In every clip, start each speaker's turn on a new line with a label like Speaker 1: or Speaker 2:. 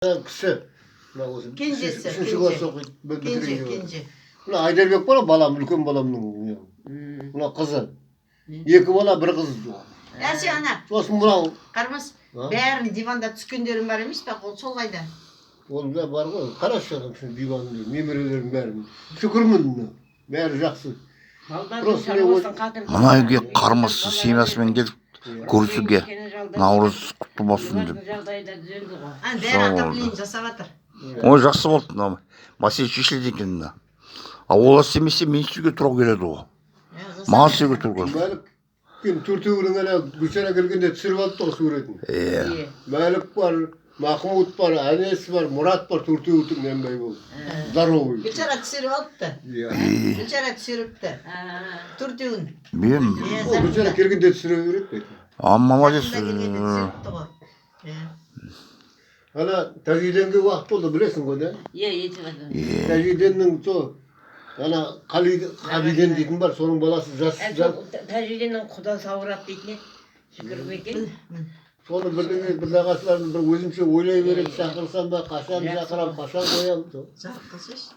Speaker 1: Кісі.
Speaker 2: Кенжесі,
Speaker 1: үшінші класс оқиды.
Speaker 2: Кенже.
Speaker 1: Мына Айдарбек бала, балам, үлкен баламның. Мына қызы. Екі бала, бір қыз.
Speaker 2: Әсі ана,
Speaker 1: Сосын мынау.
Speaker 2: қармас, бәрін диванда түскендерім бар емес пе, ол сол қайда?
Speaker 1: Ол да бар ғой, қарашы адам үшін диванды, немерелерім бәрін. Шүкірмін, бәрі жақсы.
Speaker 3: Мына үйге қармысы семьясымен келіп көрісуге наурыз құтты болсын деп.
Speaker 2: Бәрі атамлейін жасап жатыр.
Speaker 3: Ой, жақсы болды, мына мәселе шешілді екен мына. Олар істемесе мен үйге тұруға келеді ғой. Маған үйге тұруға.
Speaker 1: Мәлік төртеуінің әлі Гүлшара келгенде түсіріп алыпты ғой суретін. Мәлік бар, Махмуд бар, Әнес бар, Мұрат бар, төртеуі тұр нәмбай болып. Здоровый.
Speaker 2: Гүлшара түсіріп алыпты. Гүлшара түсіріпті. Төртеуін.
Speaker 3: Мен
Speaker 1: Гүлшара келгенде түсіре береді.
Speaker 3: молодец.
Speaker 1: Ана Тәжиденге уақыт болды, білесің ғой, да?
Speaker 4: Иә.
Speaker 1: Тәжиденнің сол, ана Қабиден дейтін бар, соның баласы жас.
Speaker 4: Тәжиденнің құда сауырап дейтін шүкір екен.
Speaker 1: Соны бір ағасыларын бір өзімше ойлай беріп, шақырсам ба, қашан шақырам, қашан қоям.
Speaker 2: Шақырсаш.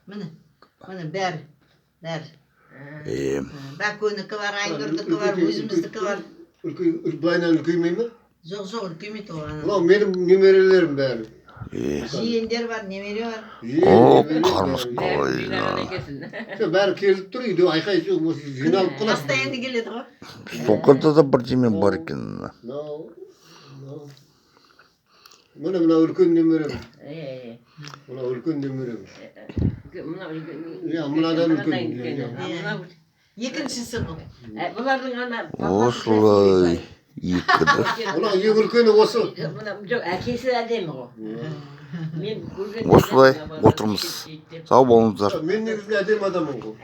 Speaker 2: Міне бәрі. Бәкөнікі бар, Айнұрдікі бар, өзіміздікі бар.
Speaker 1: Былайынан үлкеймей ме?
Speaker 2: Жоқ, үлкеймейді оған.
Speaker 1: Мынау менің немерелерім бәрі.
Speaker 2: Жиендер бар, немере бар.
Speaker 3: О, қармыс қалай.
Speaker 1: Бәрі келіп тұр, үйде айқай жиналып қалады.
Speaker 2: Постоянно келеді ғой.
Speaker 3: Соқырда да бір демен бар екен.
Speaker 1: Мына үлкен немерем. Мына үлкен немерем. Мынадан үлкен.
Speaker 2: Екіншісі бұл.
Speaker 4: Бұлардың ана...
Speaker 3: Осылай. Екіді.
Speaker 1: Мына ең үлкені осы.
Speaker 4: Жоқ, әкесі әдемі ғой.
Speaker 3: Осылай отырмыз. Сау болыңыздар.
Speaker 1: Мен негізінде әдем адаммын ғой.